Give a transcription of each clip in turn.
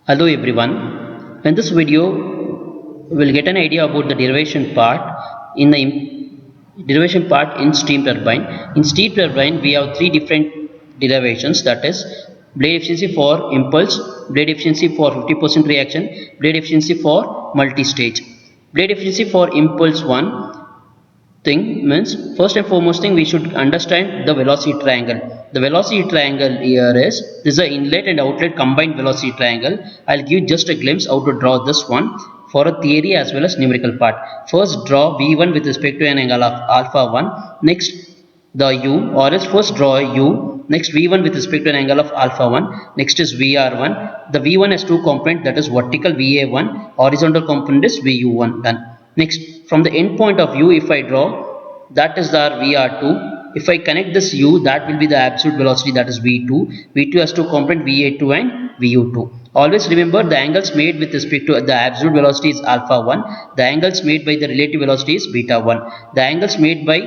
Hello everyone. In this video, we'll get an idea about the derivation part in the derivation part in steam turbine. In steam turbine, we have three different derivations, that is blade efficiency for impulse, blade efficiency for 50% reaction, blade efficiency for multi-stage. Blade efficiency for impulse 1 thing means, first and foremost thing, we should understand the velocity triangle. The velocity triangle here is, this is the inlet and outlet combined velocity triangle. I'll give just a glimpse how to draw this one for a theory as well as numerical part. First draw V1 with respect to an angle of alpha 1, next the U, or else first draw U, next V1 with respect to an angle of alpha 1, next is VR1. The V1 has two components, that is vertical VA1, horizontal component is VU1. Done. Next, from the end point of view, if I draw, that is our VR2. If I connect this U, that will be the absolute velocity, that is V2. V2 has two components, VA2 and VU2. Always remember, the angles made with respect to the absolute velocity is alpha 1. The angles made by the relative velocity is beta 1. The angles made by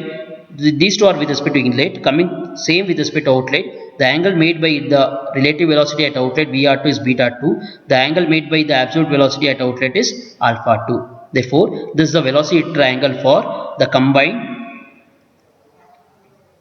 these two are with respect to inlet, coming same with respect to outlet. The angle made by the relative velocity at outlet VR2 is beta 2. The angle made by the absolute velocity at outlet is alpha 2. Therefore, this is the velocity triangle for the combined.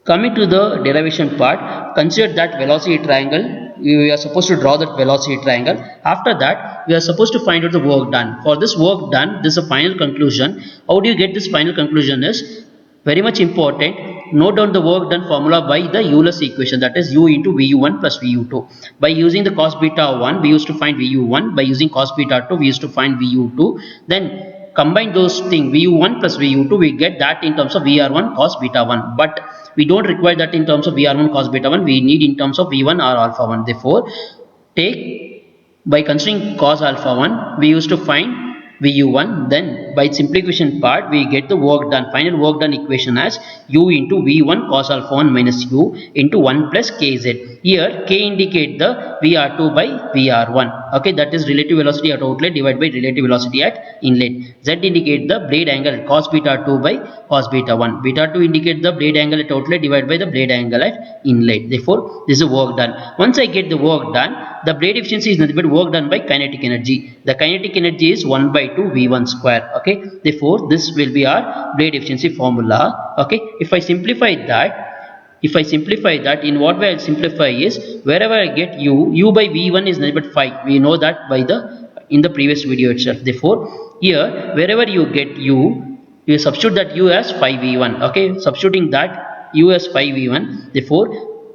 Coming to the derivation part, consider that velocity triangle. We are supposed to draw that velocity triangle. After that, we are supposed to find out the work done. For this work done, this is a final conclusion. How do you get this final conclusion is very much important. Note down the work done formula by the Euler's equation, that is U into Vu1 plus Vu2. By using the cos beta 1, we used to find Vu1. By using cos beta 2, we used to find Vu2. Then combine those things, Vu1 plus Vu2, we get that in terms of VR1 cos beta 1. But we don't require that in terms of VR1 cos beta 1. We need in terms of V1 or alpha 1. Therefore, by considering cos alpha 1, we used to find Vu1. Then by simplification part, we get the work done. Final work done equation as U into V1 cos alpha 1 minus U into 1 plus Kz. Here K indicate the VR2 by VR1. Okay, that is relative velocity at outlet divided by relative velocity at inlet. Z indicate the blade angle cos beta 2 by cos beta 1. Beta 2 indicate the blade angle at outlet divided by the blade angle at inlet. Therefore, this is work done. Once I get the work done, the blade efficiency is nothing but work done by kinetic energy. The kinetic energy is 1 by 2 V1 square. Okay, therefore this will be our blade efficiency formula. Okay, if I simplify that, in what way I'll simplify is, wherever I get U by V1 is nothing but phi. We know that by in the previous video itself. Therefore, here wherever you get U, you substitute that U as phi V1. Okay, substituting that U as phi V1. Therefore,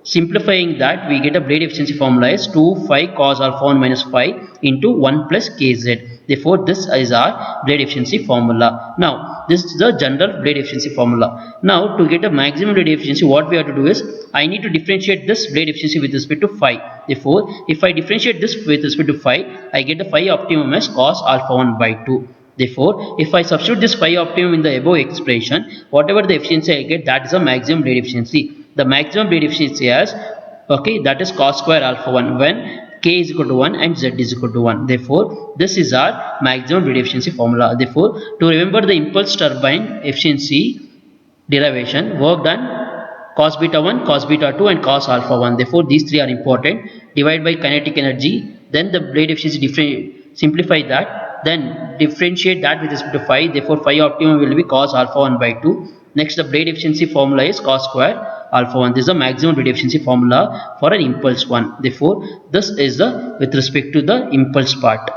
simplifying that, we get a blade efficiency formula is 2 phi cos alpha 1 minus phi into 1 plus Kz. Therefore, this is our blade efficiency formula. Now, this is the general blade efficiency formula. Now, to get a maximum blade efficiency, what we have to do is, I need to differentiate this blade efficiency with respect to phi. Therefore, if I differentiate this with respect to phi, I get the phi optimum as cos alpha 1 by 2. Therefore, if I substitute this phi optimum in the above expression, whatever the efficiency I get, that is a maximum blade efficiency. The maximum blade efficiency as, okay, that is cos square alpha 1 when K is equal to 1 and Z is equal to 1. Therefore, this is our maximum blade efficiency formula. Therefore, to remember the impulse turbine efficiency derivation, work done cos beta 1, cos beta 2 and cos alpha 1. Therefore, these three are important. Divide by kinetic energy, then the blade efficiency, simplify that, then differentiate that with respect to phi. Therefore, phi optimum will be cos alpha 1 by 2. Next, the blade efficiency formula is cos square alpha 1. This is the maximum blade efficiency formula for an impulse 1. Therefore, this is the with respect to the impulse part.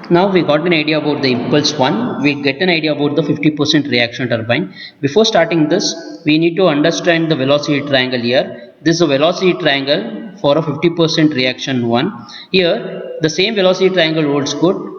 Now we got an idea about the impulse 1. We get an idea about the 50% reaction turbine. Before starting this, we need to understand the velocity triangle here. This is a velocity triangle for a 50% reaction 1. Here, the same velocity triangle holds good,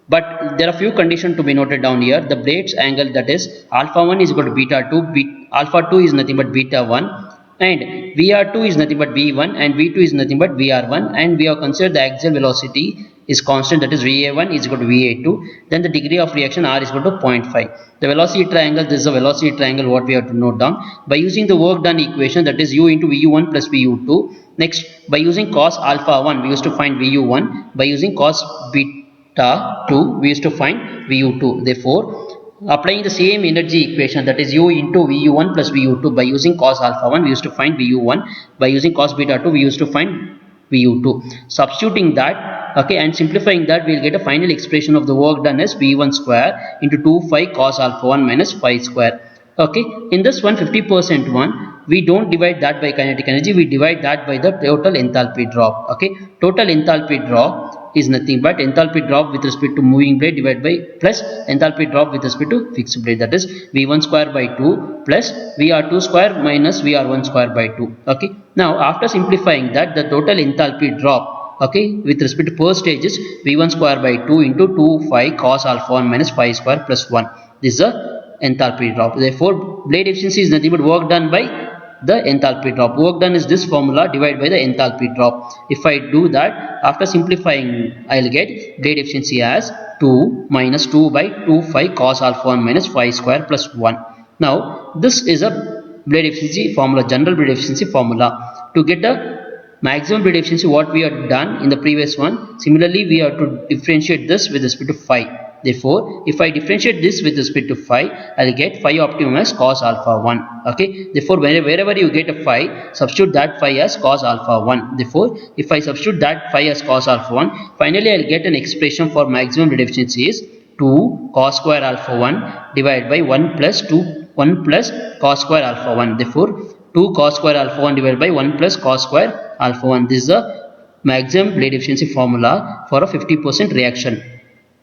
but there are few conditions to be noted down here. The blade's angle, that is alpha 1 is equal to beta 2, alpha 2 is nothing but beta 1, and VR2 is nothing but V1 and V2 is nothing but VR1, and we have considered the axial velocity is constant, that is VA1 is equal to VA2. Then the degree of reaction R is equal to 0.5. The velocity triangle, this is a velocity triangle what we have to note down. By using the work done equation, that is U into VU1 plus VU2. Next, by using cos alpha 1, we used to find VU1. By using cos beta 2, we used to find VU2. Therefore, applying the same energy equation, that is U into VU1 plus VU2, by using cos alpha 1, we used to find VU1. By using cos beta 2, we used to find VU2. Substituting that, okay, and simplifying that, we'll get a final expression of the work done as V1 square into 2 phi cos alpha 1 minus phi square. Okay, in this 150% one, we don't divide that by kinetic energy, we divide that by the total enthalpy drop. Okay, total enthalpy drop is nothing but enthalpy drop with respect to moving blade divided by plus enthalpy drop with respect to fixed blade, that is V1 square by 2 plus VR2 square minus VR1 square by 2. Okay, now after simplifying that, the total enthalpy drop, okay, with respect to per stage is V1 square by 2 into 2 phi cos alpha 1 minus phi square plus 1. This is a enthalpy drop. Therefore, blade efficiency is nothing but work done by the enthalpy drop. Work done is this formula divided by the enthalpy drop. If I do that, after simplifying, I'll get blade efficiency as 2 minus 2 by 2 phi cos alpha 1 minus phi square plus 1. Now, this is a blade efficiency formula, general blade efficiency formula. To get the maximum blade efficiency, what we have done in the previous one, similarly we have to differentiate this with respect to phi. Therefore, if I differentiate this with respect to phi, I will get phi optimum as cos alpha 1. Okay. Therefore, wherever you get a phi, substitute that phi as cos alpha 1. Therefore, if I substitute that phi as cos alpha 1, finally I will get an expression for maximum blade efficiency is 2 cos square alpha 1 divided by 1 plus cos square alpha 1. Therefore, 2 cos square alpha 1 divided by 1 plus cos square alpha 1. This is the maximum blade efficiency formula for a 50% reaction.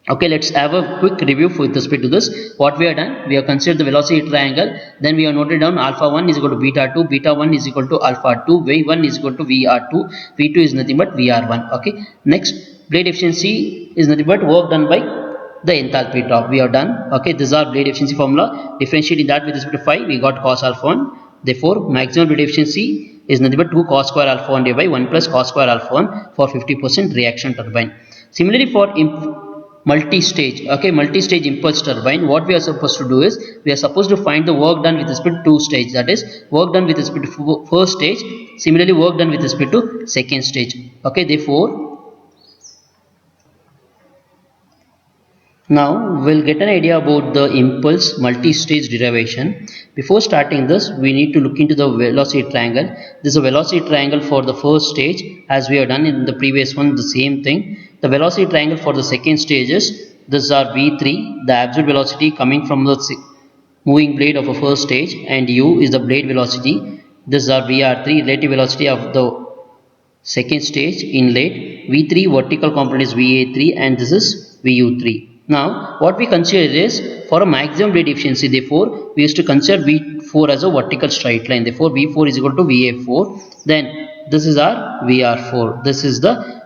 Okay, let's have a quick review with respect to this. What we have done, we have considered the velocity triangle, then we have noted down alpha 1 is equal to beta 2, beta 1 is equal to alpha 2, V1 is equal to VR2, V2 is nothing but VR1. Okay, next, blade efficiency is nothing but work done by the enthalpy drop. We have done. Okay, this is our blade efficiency formula. Differentiating that with respect to phi, we got cos alpha 1. Therefore, maximum blade efficiency is nothing but 2 cos square alpha 1 divided by 1 plus cos square alpha 1 for 50% reaction turbine. Similarly, for multi-stage, okay, multi-stage impulse turbine, what we are supposed to do is, we are supposed to find the work done with respect to two stage, that is work done with respect to first stage, similarly work done with respect to second stage. Okay, therefore now we'll get an idea about the impulse multi-stage derivation. Before starting this, we need to look into the velocity triangle. This is a velocity triangle for the first stage, as we have done in the previous one, the same thing. The velocity triangle for the second stage is, this is our V3, the absolute velocity coming from the moving blade of a first stage, and U is the blade velocity. This is our VR3, relative velocity of the second stage inlet. V3 vertical component is VA3 and this is VU3. Now, what we consider is, for a maximum blade efficiency, therefore, we used to consider V4 as a vertical straight line. Therefore, V4 is equal to VA4. Then, this is our VR4. This is the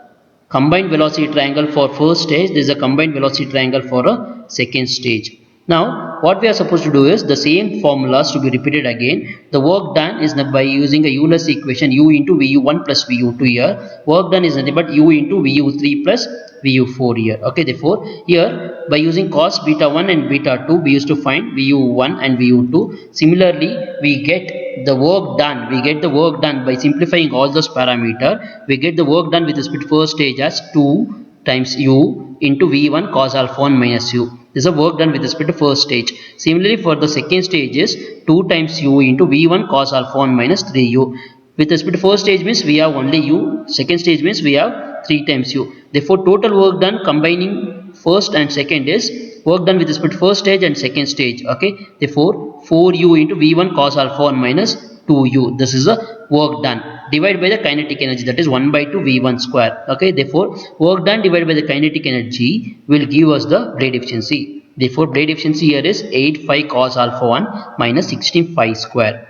combined velocity triangle for first stage. This is a combined velocity triangle for a second stage. Now, what we are supposed to do is, the same formulas to be repeated again. The work done is by using a Euler's equation, U into VU1 plus VU2 here. Work done is nothing but U into VU3 plus VU4 here. Okay, therefore, here by using cos beta 1 and beta 2, we used to find VU1 and VU2. Similarly, we get the work done. We get the work done by simplifying all those parameters. We get the work done with respect to first stage as 2 times U into V1 cos alpha 1 minus U. This is a work done with respect to first stage. Similarly, for the second stage is 2 times U into V1 cos alpha 1 minus 3U. With respect to first stage means we have only U. Second stage means we have 3 times U. Therefore, total work done combining first and second is work done with respect to first stage and second stage. Okay. Therefore, 4U into V1 cos alpha 1 minus 2U. This is the work done divided by the kinetic energy, that is 1 by 2 V1 square. Okay. Therefore, work done divided by the kinetic energy will give us the blade efficiency. Therefore, blade efficiency here is 8 phi cos alpha 1 minus 16 phi square.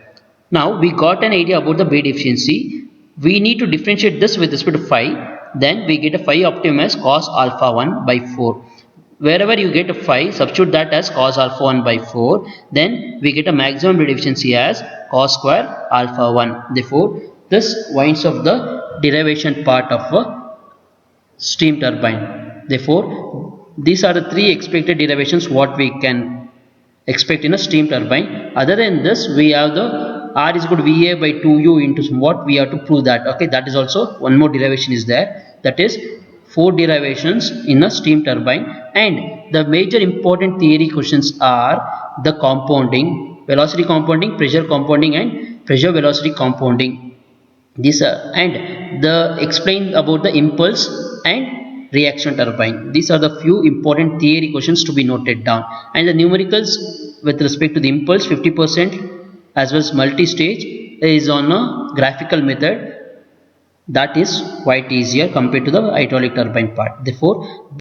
Now, we got an idea about the blade efficiency. We need to differentiate this with respect to phi. Then we get a phi optimum as cos alpha 1 by 4. Wherever you get a phi, substitute that as cos alpha 1 by 4. Then we get a maximum blade efficiency as cos square alpha 1. Therefore, this winds up the derivation part of a steam turbine. Therefore, these are the three expected derivations what we can expect in a steam turbine. Other than this, we have the R is equal to VA by 2U into what we have to prove that. Okay, that is also one more derivation is there. That is 4 derivations in a steam turbine. And the major important theory questions are the compounding, velocity compounding, pressure compounding and pressure velocity compounding. These are and the explain about the impulse and reaction turbine. These are the few important theory questions to be noted down. And the numericals with respect to the impulse 50% as well as multi-stage is on a graphical method, that is quite easier compared to the hydraulic turbine part. Therefore